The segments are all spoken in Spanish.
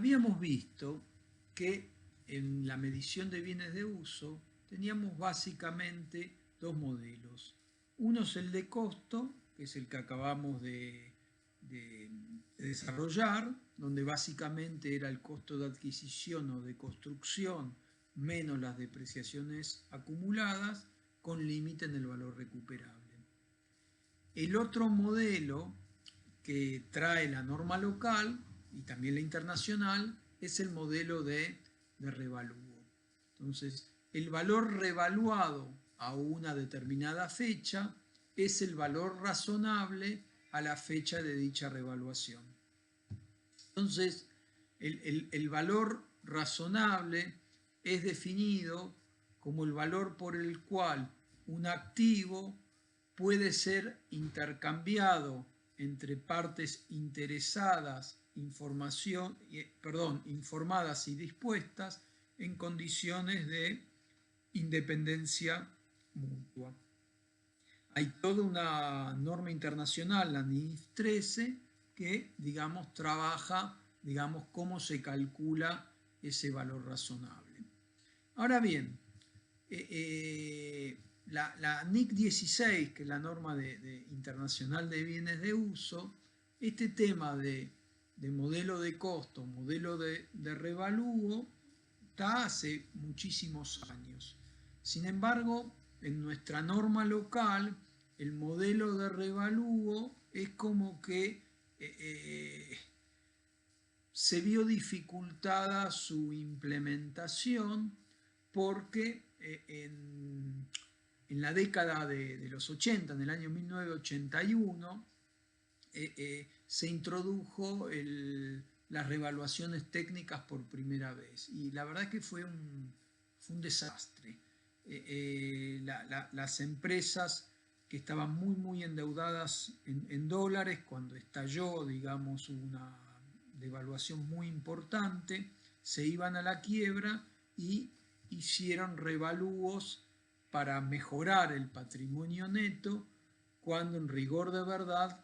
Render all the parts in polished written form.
Habíamos visto que en la medición de bienes de uso teníamos básicamente dos modelos. Uno es el de costo, que es el que acabamos de desarrollar, donde básicamente era el costo de adquisición o de construcción menos las depreciaciones acumuladas con límite en el valor recuperable. El otro modelo que trae la norma local y también la internacional es el modelo de revalúo. Entonces, el valor revaluado a una determinada fecha es el valor razonable a la fecha de dicha revaluación. Entonces, el valor razonable es definido como el valor por el cual un activo puede ser intercambiado entre partes interesadas, informadas y dispuestas en condiciones de independencia mutua. Hay toda una norma internacional, la NIF 13, que, trabaja, cómo se calcula ese valor razonable. Ahora bien, la NIC 16, que es la norma internacional de bienes de uso, este tema de modelo de costo, modelo de revalúo, está hace muchísimos años. Sin embargo, en nuestra norma local, el modelo de revalúo es como que se vio dificultada su implementación porque en la década de los 80, en el año 1981, se introdujo las revaluaciones técnicas por primera vez. Y la verdad es que fue un desastre. Las empresas que estaban muy endeudadas en dólares, cuando estalló, una devaluación muy importante, se iban a la quiebra y hicieron revalúos para mejorar el patrimonio neto, cuando en rigor de verdad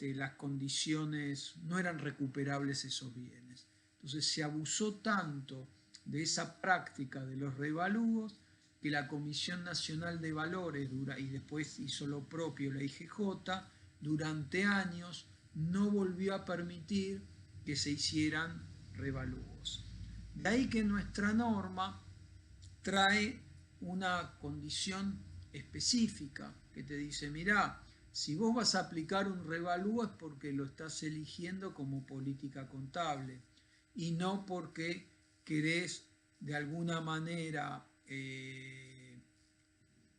las condiciones no eran recuperables esos bienes. Entonces se abusó tanto de esa práctica de los revalúos que la Comisión Nacional de Valores, y después hizo lo propio la IGJ, durante años no volvió a permitir que se hicieran revalúos. De ahí que nuestra norma trae una condición específica que te dice, mirá, si vos vas a aplicar un revalúo es porque lo estás eligiendo como política contable y no porque querés de alguna manera,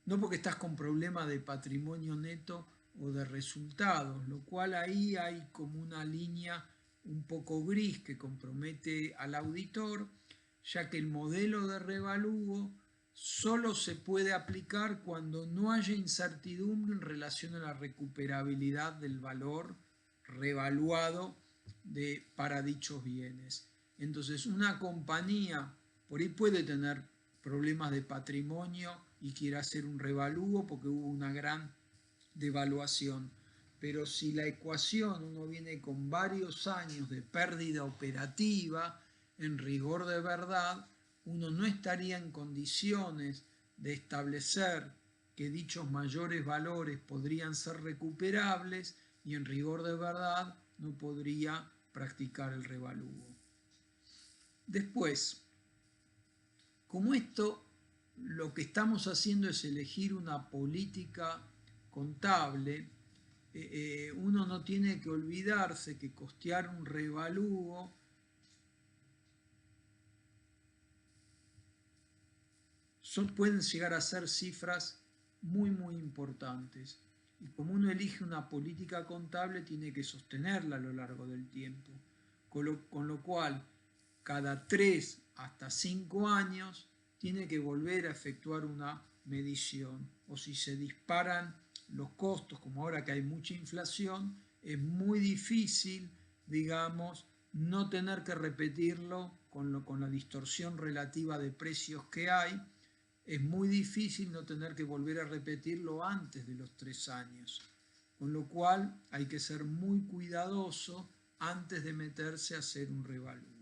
no porque estás con problemas de patrimonio neto o de resultados, lo cual ahí hay como una línea un poco gris que compromete al auditor, ya que el modelo de revalúo solo se puede aplicar cuando no haya incertidumbre en relación a la recuperabilidad del valor revaluado para dichos bienes. Entonces, una compañía por ahí puede tener problemas de patrimonio y quiere hacer un revalúo porque hubo una gran devaluación. Pero si la ecuación uno viene con varios años de pérdida operativa, en rigor de verdad, uno no estaría en condiciones de establecer que dichos mayores valores podrían ser recuperables y en rigor de verdad no podría practicar el revalúo. Después, como esto lo que estamos haciendo es elegir una política contable, uno no tiene que olvidarse que costear un revalúo pueden llegar a ser cifras muy importantes. Y como uno elige una política contable, tiene que sostenerla a lo largo del tiempo. Con lo cual, cada 3 hasta 5 años, tiene que volver a efectuar una medición. O si se disparan los costos, como ahora que hay mucha inflación, es muy difícil, no tener que repetirlo con la distorsión relativa de precios que hay. Es muy difícil no tener que volver a repetirlo antes de los 3 años. Con lo cual hay que ser muy cuidadoso antes de meterse a hacer un revalúo.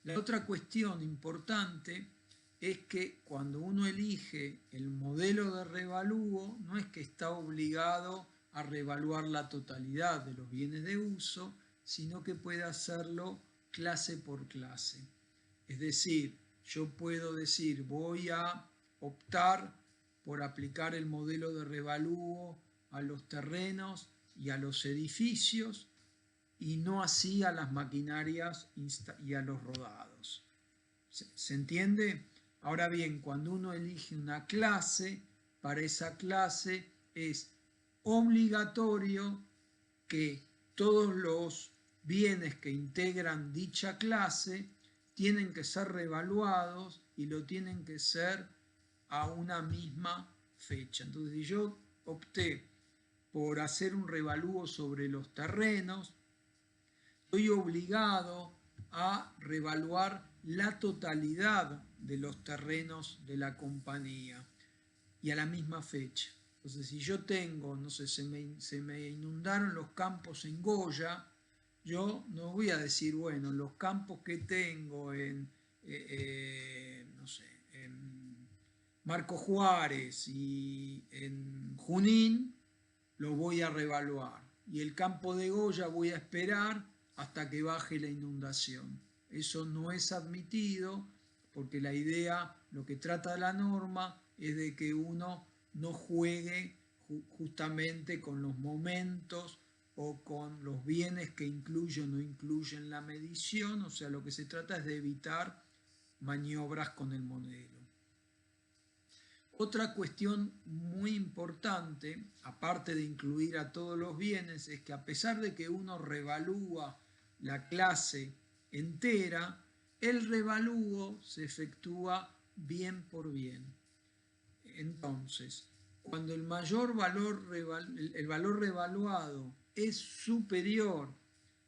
La otra cuestión importante es que cuando uno elige el modelo de revalúo, no es que está obligado a revaluar la totalidad de los bienes de uso, sino que puede hacerlo clase por clase. Es decir, yo puedo decir, voy a optar por aplicar el modelo de revalúo a los terrenos y a los edificios, y no así a las maquinarias y a los rodados. ¿Se entiende? Ahora bien, cuando uno elige una clase, para esa clase es obligatorio que todos los bienes que integran dicha clase tienen que ser revaluados y lo tienen que ser a una misma fecha. Entonces, si yo opté por hacer un revalúo sobre los terrenos, estoy obligado a revaluar la totalidad de los terrenos de la compañía y a la misma fecha. Entonces, si yo tengo, no sé, se me inundaron los campos en Goya, yo no voy a decir, bueno, los campos que tengo en, no sé, en Marco Juárez y en Junín, lo voy a revaluar. Y el campo de Goya voy a esperar hasta que baje la inundación. Eso no es admitido porque la idea, lo que trata la norma, es de que uno no juegue justamente con los momentos o con los bienes que incluyen o no incluyen la medición, o sea, lo que se trata es de evitar maniobras con el modelo. Otra cuestión muy importante, aparte de incluir a todos los bienes, es que a pesar de que uno revalúa la clase entera, el revalúo se efectúa bien por bien. Entonces, cuando el valor revaluado es superior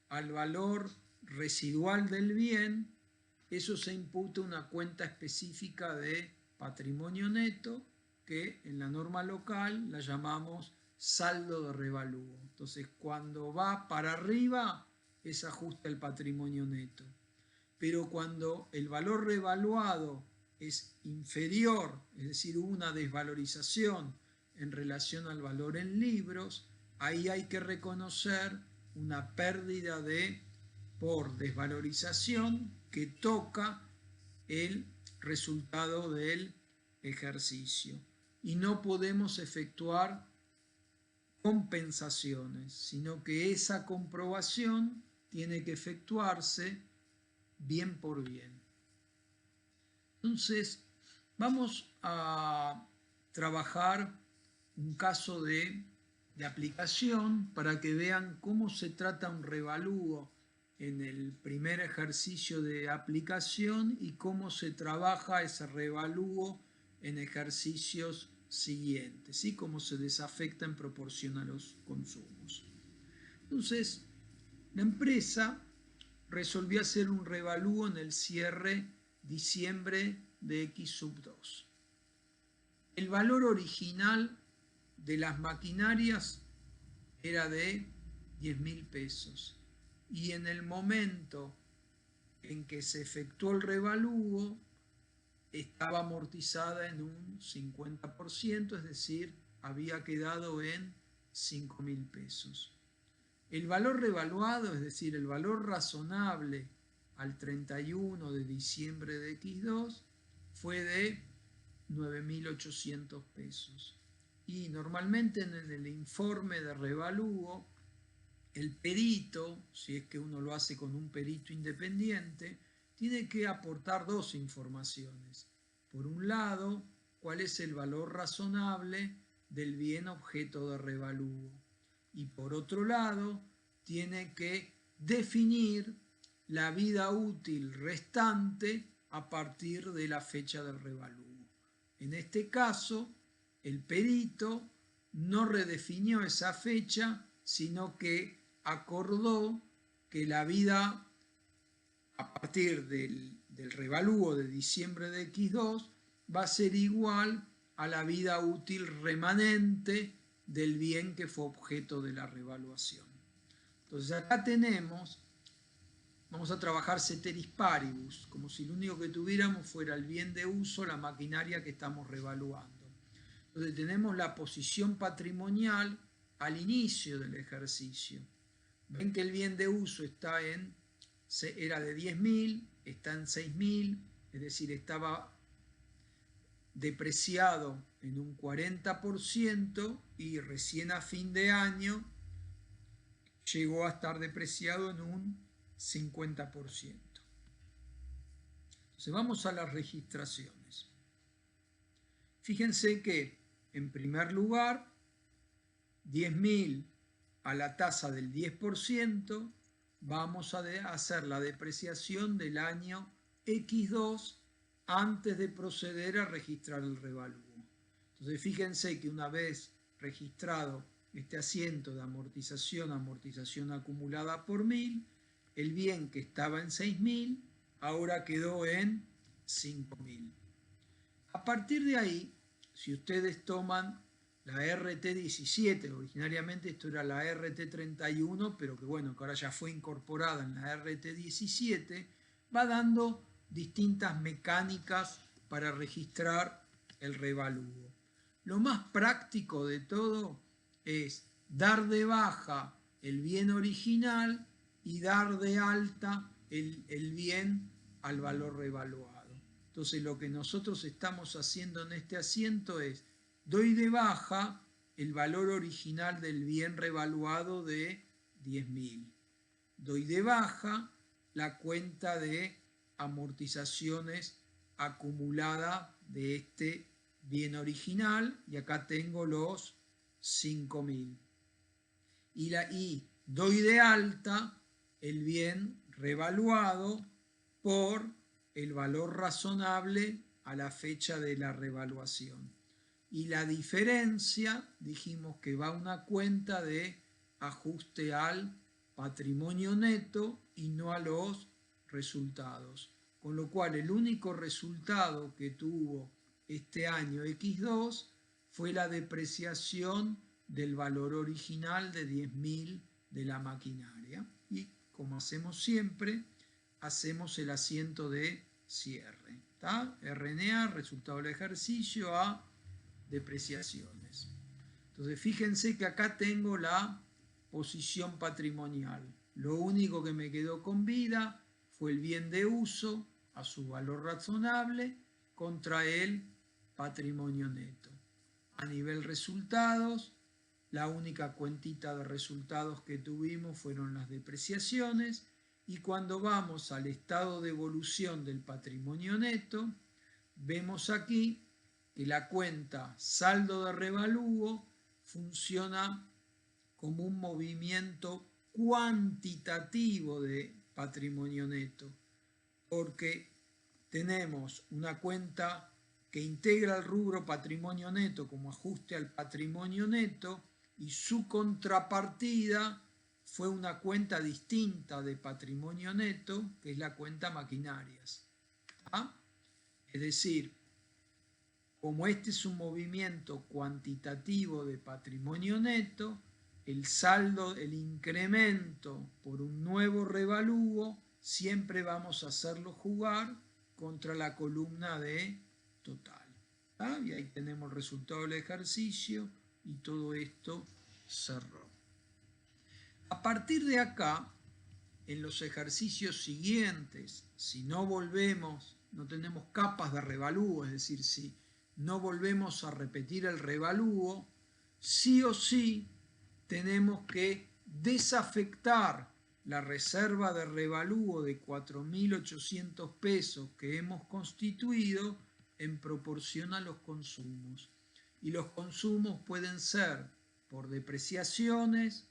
al valor residual del bien, eso se imputa una cuenta específica de patrimonio neto que en la norma local la llamamos saldo de revalúo. Entonces, cuando va para arriba es ajuste al patrimonio neto. Pero cuando el valor revaluado es inferior, es decir, una desvalorización en relación al valor en libros, ahí hay que reconocer una pérdida por desvalorización que toca el resultado del ejercicio. Y no podemos efectuar compensaciones, sino que esa comprobación tiene que efectuarse bien por bien. Entonces, vamos a trabajar un caso de aplicación para que vean cómo se trata un revalúo en el primer ejercicio de aplicación y cómo se trabaja ese revalúo en ejercicios siguientes y cómo se desafecta en proporción a los consumos. Entonces, la empresa resolvió hacer un revalúo en el cierre diciembre de X sub 2. El valor original de las maquinarias era de 10.000 pesos y en el momento en que se efectuó el revalúo estaba amortizada en un 50%, es decir, había quedado en 5.000 pesos. El valor revaluado, es decir, el valor razonable al 31 de diciembre de X2 fue de 9.800 pesos. Y normalmente en el informe de revalúo, el perito, si es que uno lo hace con un perito independiente, tiene que aportar dos informaciones. Por un lado, cuál es el valor razonable del bien objeto de revalúo. Y por otro lado, tiene que definir la vida útil restante a partir de la fecha del revalúo. En este caso, el perito no redefinió esa fecha, sino que acordó que la vida a partir del revalúo de diciembre de X2 va a ser igual a la vida útil remanente del bien que fue objeto de la revaluación. Entonces acá tenemos, vamos a trabajar ceteris paribus, como si lo único que tuviéramos fuera el bien de uso, la maquinaria que estamos revaluando. Entonces tenemos la posición patrimonial al inicio del ejercicio. Ven que el bien de uso era de 10.000, está en 6.000, es decir, estaba depreciado en un 40% y recién a fin de año llegó a estar depreciado en un 50%. Entonces vamos a las registraciones. Fíjense que en primer lugar 10.000 a la tasa del 10%, vamos a hacer la depreciación del año X2 antes de proceder a registrar el revalúo. Entonces fíjense que una vez registrado este asiento de amortización acumulada por 1000, el bien que estaba en 6.000 ahora quedó en 5.000. A partir de ahí, si ustedes toman la RT17, originariamente esto era la RT31, pero que bueno, que ahora ya fue incorporada en la RT17, va dando distintas mecánicas para registrar el revalúo. Lo más práctico de todo es dar de baja el bien original y dar de alta el bien al valor revaluado. Entonces lo que nosotros estamos haciendo en este asiento es doy de baja el valor original del bien revaluado de 10.000. Doy de baja la cuenta de amortizaciones acumulada de este bien original y acá tengo los 5.000. Y doy de alta el bien revaluado por el valor razonable a la fecha de la revaluación. Y la diferencia, dijimos que va a una cuenta de ajuste al patrimonio neto y no a los resultados. Con lo cual el único resultado que tuvo este año X2 fue la depreciación del valor original de 10.000 de la maquinaria. Y como hacemos siempre, hacemos el asiento de cierre. ¿Tá? RNA, resultado del ejercicio, a depreciaciones. Entonces fíjense que acá tengo la posición patrimonial. Lo único que me quedó con vida fue el bien de uso a su valor razonable contra el patrimonio neto. A nivel resultados, la única cuentita de resultados que tuvimos fueron las depreciaciones, y cuando vamos al estado de evolución del patrimonio neto, vemos aquí que la cuenta saldo de revalúo funciona como un movimiento cuantitativo de patrimonio neto, porque tenemos una cuenta que integra el rubro patrimonio neto como ajuste al patrimonio neto y su contrapartida fue una cuenta distinta de patrimonio neto, que es la cuenta maquinarias. ¿Ah? Es decir, como este es un movimiento cuantitativo de patrimonio neto, el saldo, el incremento por un nuevo revalúo, siempre vamos a hacerlo jugar contra la columna de total. ¿Ah? Y ahí tenemos el resultado del ejercicio y todo esto cerró. A partir de acá, en los ejercicios siguientes, si no volvemos, no tenemos capas de revalúo, es decir, si no volvemos a repetir el revalúo, sí o sí tenemos que desafectar la reserva de revalúo de 4.800 pesos que hemos constituido en proporción a los consumos. Y los consumos pueden ser por depreciaciones,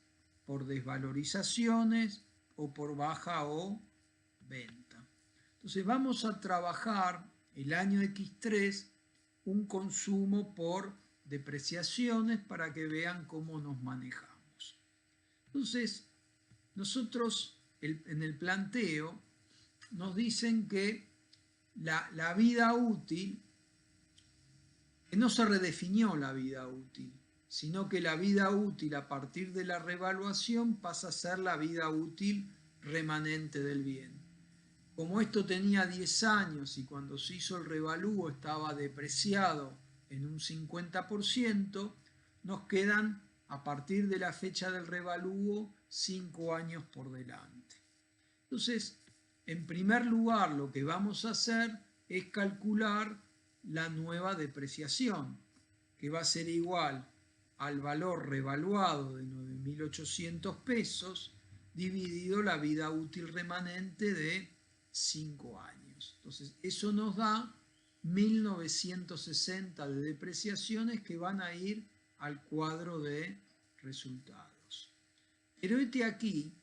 por desvalorizaciones o por baja o venta. Entonces vamos a trabajar el año X3 un consumo por depreciaciones para que vean cómo nos manejamos. Entonces, nosotros en el planteo nos dicen que la vida útil, que no se redefinió la vida útil, sino que la vida útil a partir de la revaluación pasa a ser la vida útil remanente del bien. Como esto tenía 10 años y cuando se hizo el revalúo estaba depreciado en un 50%, nos quedan a partir de la fecha del revalúo 5 años por delante. Entonces, en primer lugar, lo que vamos a hacer es calcular la nueva depreciación, que va a ser igual al valor revaluado de 9.800 pesos dividido la vida útil remanente de 5 años. Entonces, eso nos da 1.960 de depreciaciones que van a ir al cuadro de resultados. Pero este aquí,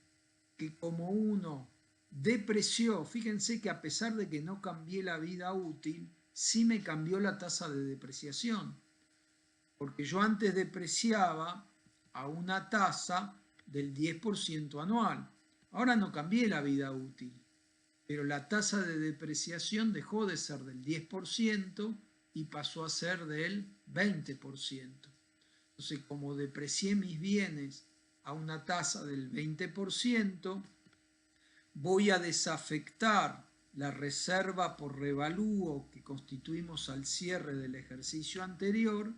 que como uno depreció, fíjense que a pesar de que no cambié la vida útil, sí me cambió la tasa de depreciación. Porque yo antes depreciaba a una tasa del 10% anual. Ahora no cambié la vida útil, pero la tasa de depreciación dejó de ser del 10% y pasó a ser del 20%. Entonces, como deprecié mis bienes a una tasa del 20%, voy a desafectar la reserva por revalúo que constituimos al cierre del ejercicio anterior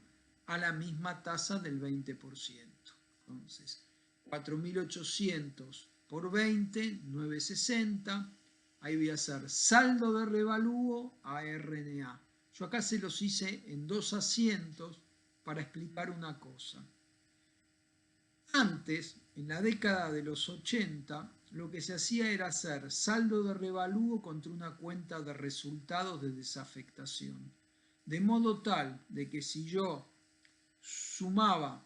a la misma tasa del 20%. Entonces, 4.800 por 20, 960. Ahí voy a hacer saldo de revalúo a RNA. Yo acá se los hice en 2 asientos para explicar una cosa. Antes, en la década de los 80, lo que se hacía era hacer saldo de revalúo contra una cuenta de resultados de desafectación. De modo tal de que si yo sumaba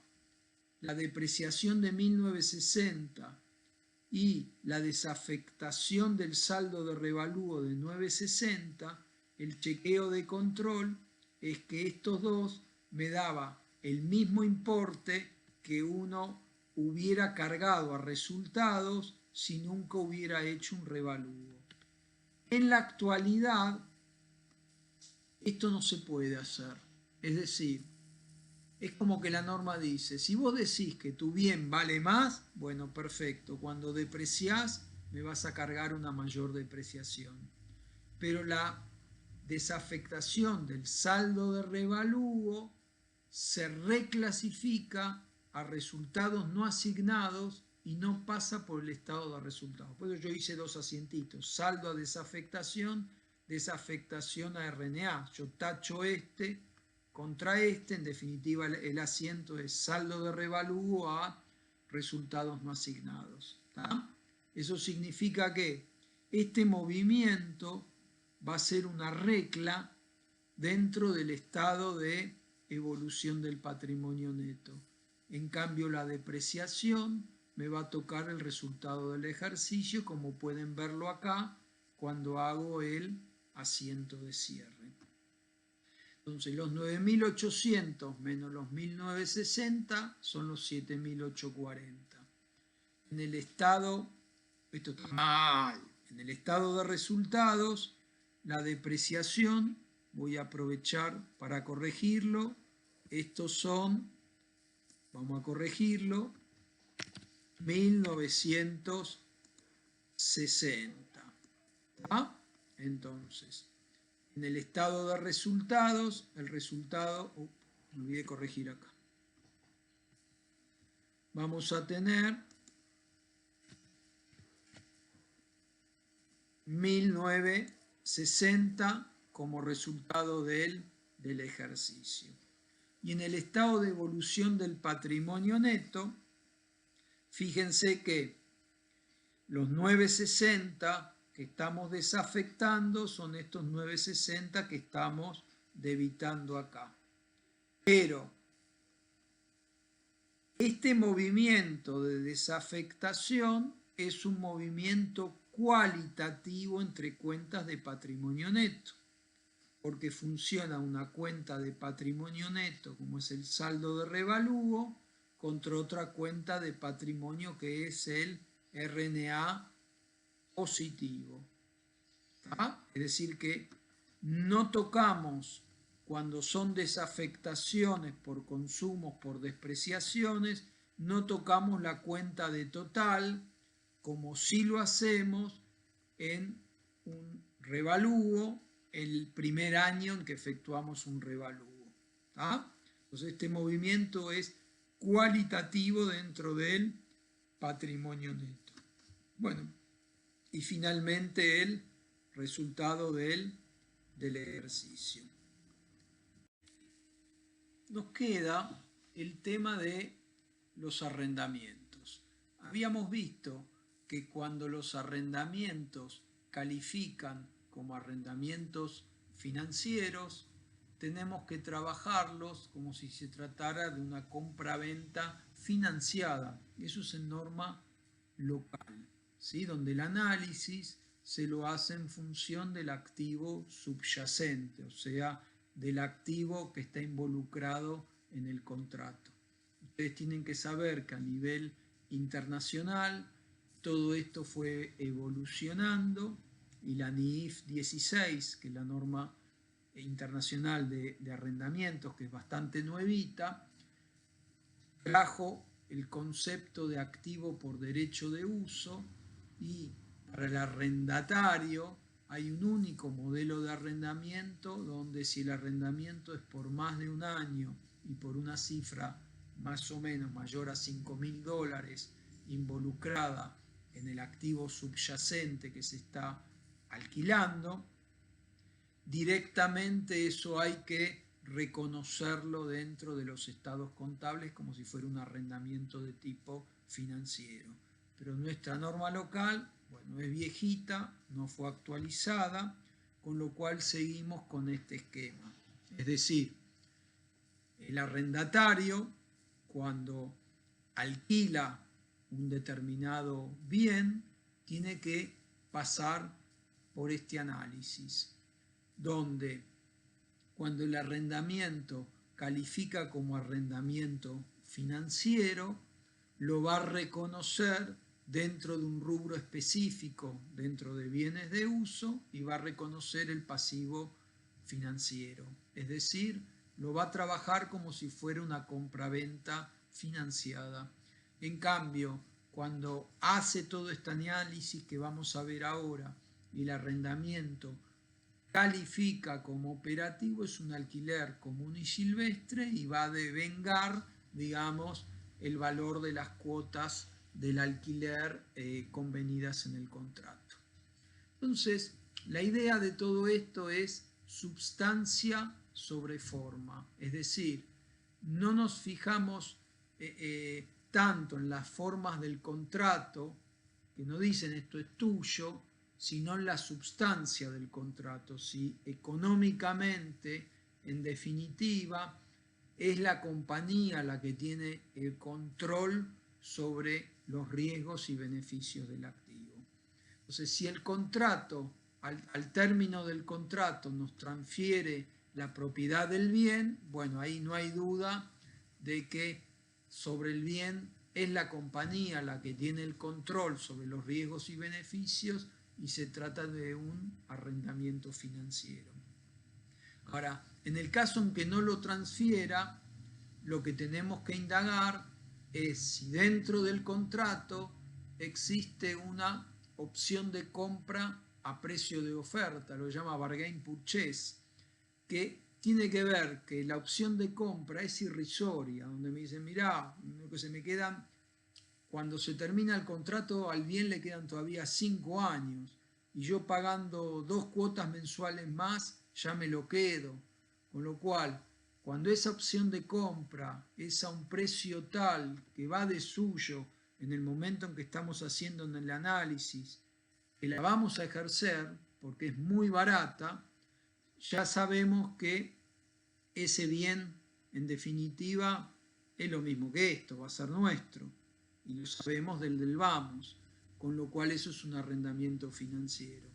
la depreciación de 1960 y la desafectación del saldo de revalúo de 960, el chequeo de control es que estos dos me daba el mismo importe que uno hubiera cargado a resultados si nunca hubiera hecho un revalúo. En la actualidad, esto no se puede hacer. Es decir, es como que la norma dice, si vos decís que tu bien vale más, bueno, perfecto, cuando depreciás me vas a cargar una mayor depreciación. Pero la desafectación del saldo de revalúo se reclasifica a resultados no asignados y no pasa por el estado de resultados. Por eso yo hice 2 asientitos, saldo a desafectación, desafectación a RNA. Yo tacho este contra este, en definitiva el asiento es saldo de revalúo a resultados no asignados. ¿Tá? Eso significa que este movimiento va a ser una regla dentro del estado de evolución del patrimonio neto. En cambio, la depreciación me va a tocar el resultado del ejercicio, como pueden verlo acá, cuando hago el asiento de cierre. Entonces, los 9.800 menos los 1.960 son los 7.840. En el estado, esto está mal, en el estado de resultados, la depreciación, voy a aprovechar para corregirlo, estos son, vamos a corregirlo, 1.960. ¿Ah? Entonces, en el estado de resultados, el resultado, me olvidé corregir acá, vamos a tener 1.960 como resultado del ejercicio. Y en el estado de evolución del patrimonio neto, fíjense que los 960 que estamos desafectando son estos 960 que estamos debitando acá. Pero este movimiento de desafectación es un movimiento cualitativo entre cuentas de patrimonio neto, porque funciona una cuenta de patrimonio neto, como es el saldo de revalúo, contra otra cuenta de patrimonio que es el RNA positivo. ¿Ah? Es decir que no tocamos, cuando son desafectaciones por consumos, por despreciaciones, no tocamos la cuenta de total como si lo hacemos en un revalúo el primer año en que efectuamos un revalúo. ¿Tá? Entonces este movimiento es cualitativo dentro del patrimonio neto. Bueno, y finalmente el resultado del ejercicio. Nos queda el tema de los arrendamientos. Habíamos visto que cuando los arrendamientos califican como arrendamientos financieros, tenemos que trabajarlos como si se tratara de una compra-venta financiada. Eso es en norma local, ¿sí? Donde el análisis se lo hace en función del activo subyacente, o sea, del activo que está involucrado en el contrato. Ustedes tienen que saber que a nivel internacional todo esto fue evolucionando y la NIF 16, que es la norma internacional de arrendamientos, que es bastante nuevita, trajo el concepto de activo por derecho de uso, y para el arrendatario hay un único modelo de arrendamiento donde si el arrendamiento es por más de un año y por una cifra más o menos mayor a $5.000 involucrada en el activo subyacente que se está alquilando, directamente eso hay que reconocerlo dentro de los estados contables como si fuera un arrendamiento de tipo financiero. Pero nuestra norma local, bueno, es viejita, no fue actualizada, con lo cual seguimos con este esquema. Es decir, el arrendatario, cuando alquila un determinado bien, tiene que pasar por este análisis, donde cuando el arrendamiento califica como arrendamiento financiero, lo va a reconocer dentro de un rubro específico, dentro de bienes de uso, y va a reconocer el pasivo financiero. Es decir, lo va a trabajar como si fuera una compraventa financiada. En cambio, cuando hace todo este análisis que vamos a ver ahora y el arrendamiento califica como operativo, es un alquiler común y silvestre y va a devengar, digamos, el valor de las cuotas del alquiler convenidas en el contrato. Entonces, la idea de todo esto es substancia sobre forma, es decir, no nos fijamos tanto en las formas del contrato, que no dicen esto es tuyo, sino en la substancia del contrato, si económicamente, en definitiva, es la compañía la que tiene el control sobre los riesgos y beneficios del activo. Entonces, si el contrato, al término del contrato, nos transfiere la propiedad del bien, bueno, ahí no hay duda de que sobre el bien es la compañía la que tiene el control sobre los riesgos y beneficios y se trata de un arrendamiento financiero. Ahora, en el caso en que no lo transfiera, lo que tenemos que indagar es si dentro del contrato existe una opción de compra a precio de oferta, lo llama bargain purchase, que tiene que ver que la opción de compra es irrisoria, donde me dicen, mirá, lo que se me quedan, cuando se termina el contrato al bien le quedan todavía 5 años y yo pagando 2 cuotas mensuales más ya me lo quedo, con lo cual cuando esa opción de compra es a un precio tal que va de suyo en el momento en que estamos haciendo en el análisis, que la vamos a ejercer porque es muy barata, ya sabemos que ese bien en definitiva es lo mismo que esto, va a ser nuestro y lo sabemos del vamos, con lo cual eso es un arrendamiento financiero.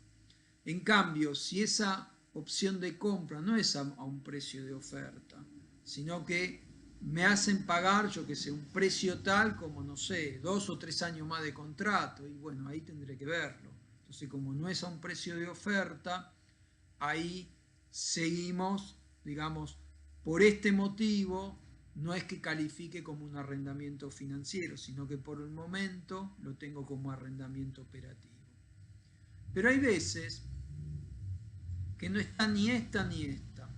En cambio, si esa opción de compra no es a un precio de oferta, sino que me hacen pagar, yo que sé, un precio tal como, no sé, 2 o 3 años más de contrato, y bueno, ahí tendré que verlo. Entonces, como no es a un precio de oferta, ahí seguimos, digamos, por este motivo, no es que califique como un arrendamiento financiero, sino que por el momento lo tengo como arrendamiento operativo. Pero hay veces que no está ni esta ni esta.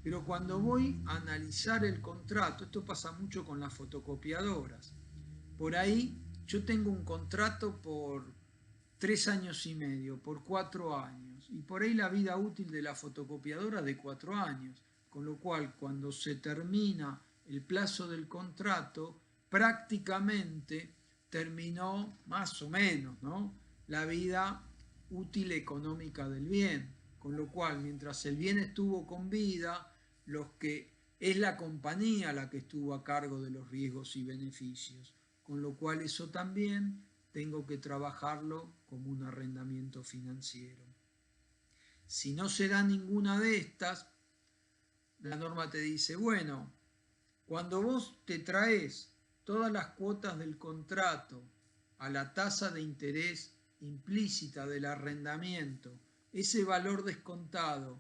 Pero cuando voy a analizar el contrato, esto pasa mucho con las fotocopiadoras. Por ahí yo tengo un contrato por 3 años y medio, por 4 años. Y por ahí la vida útil de la fotocopiadora es de 4 años. Con lo cual, cuando se termina el plazo del contrato, prácticamente terminó más o menos, ¿no?, la vida útil económica del bien. Con lo cual, mientras el bien estuvo con vida, es la compañía la que estuvo a cargo de los riesgos y beneficios. Con lo cual eso también tengo que trabajarlo como un arrendamiento financiero. Si no se da ninguna de estas, la norma te dice, bueno, cuando vos te traes todas las cuotas del contrato a la tasa de interés implícita del arrendamiento, ese valor descontado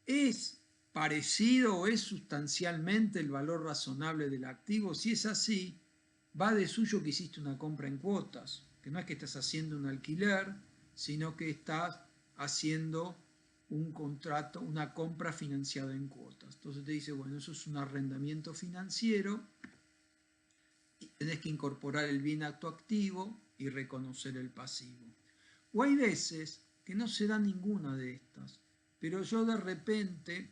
es parecido o es sustancialmente el valor razonable del activo. Si es así, va de suyo que hiciste una compra en cuotas, que no es que estás haciendo un alquiler, sino que estás haciendo un contrato, una compra financiada en cuotas. Entonces te dice, bueno, eso es un arrendamiento financiero y tenés que incorporar el bien a tu activo y reconocer el pasivo. O hay veces que no se da ninguna de estas, pero yo de repente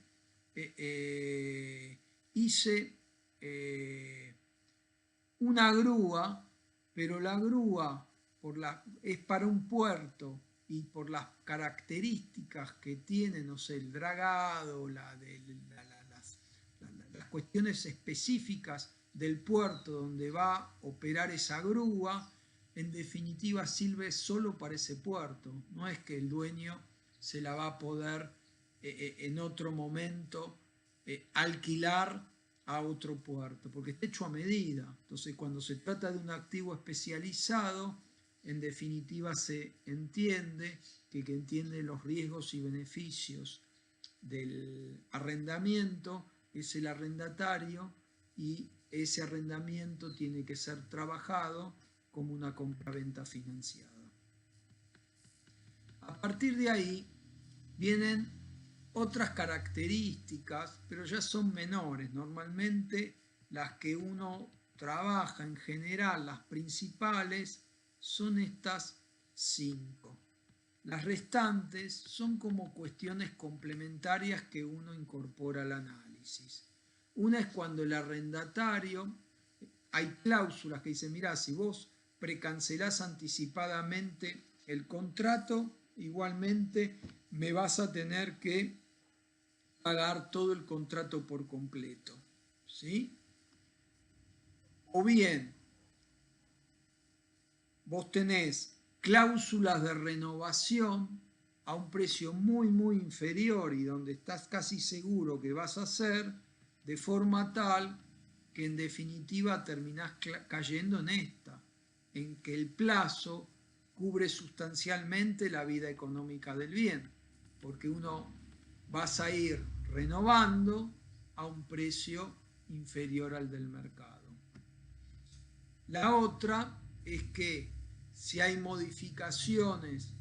hice una grúa, pero la grúa es para un puerto y por las características que tiene, no sé, el dragado, las cuestiones específicas del puerto donde va a operar esa grúa, en definitiva sirve solo para ese puerto. No es que el dueño se la va a poder en otro momento alquilar a otro puerto, porque está hecho a medida. Entonces, cuando se trata de un activo especializado, en definitiva se entiende que entiende los riesgos y beneficios del arrendamiento es el arrendatario, y ese arrendamiento tiene que ser trabajado como una compraventa financiada. A partir de ahí vienen otras características, pero ya son menores. Normalmente las que uno trabaja en general, las principales, son estas 5. Las restantes son como cuestiones complementarias que uno incorpora al análisis. Una es cuando el arrendatario, hay cláusulas que dicen, mirá, si vos precancelás anticipadamente el contrato, igualmente me vas a tener que pagar todo el contrato por completo, ¿sí? O bien, vos tenés cláusulas de renovación a un precio muy, muy inferior y donde estás casi seguro que vas a hacer, de forma tal que en definitiva terminás cayendo en esta, en que el plazo cubre sustancialmente la vida económica del bien, porque vas a ir renovando a un precio inferior al del mercado. La otra es que si hay modificaciones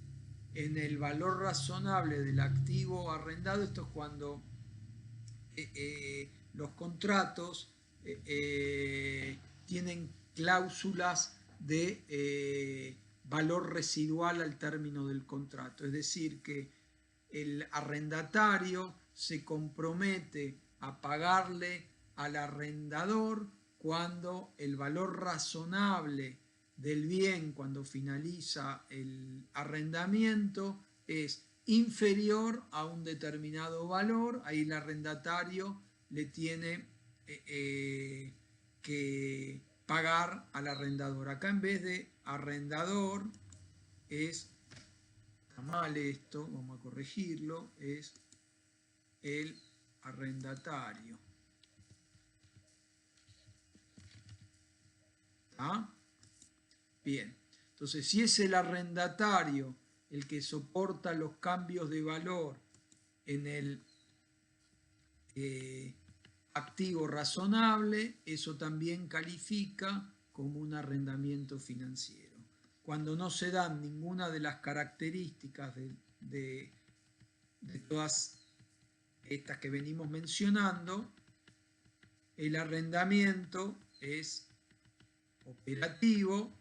en el valor razonable del activo arrendado, esto es cuando los contratos tienen cláusulas de valor residual al término del contrato, es decir, que el arrendatario se compromete a pagarle al arrendador cuando el valor razonable del bien, cuando finaliza el arrendamiento, es inferior a un determinado valor. Ahí el arrendatario le tiene que pagar al arrendador. Acá en vez de arrendador está mal esto, vamos a corregirlo, es el arrendatario. ¿Ah? Bien, entonces si es el arrendatario el que soporta los cambios de valor en el activo razonable, eso también califica como un arrendamiento financiero. Cuando no se dan ninguna de las características de todas estas que venimos mencionando, el arrendamiento es operativo,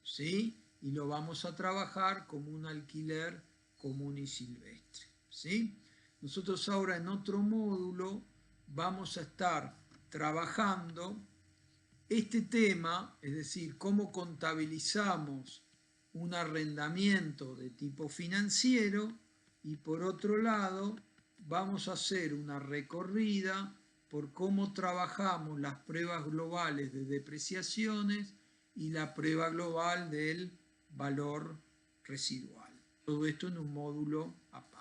¿sí? Y lo vamos a trabajar como un alquiler común y silvestre, ¿sí? Nosotros ahora en otro módulo vamos a estar trabajando este tema, es decir, cómo contabilizamos un arrendamiento de tipo financiero, y por otro lado vamos a hacer una recorrida por cómo trabajamos las pruebas globales de depreciaciones y la prueba global del valor residual. Todo esto en un módulo aparte.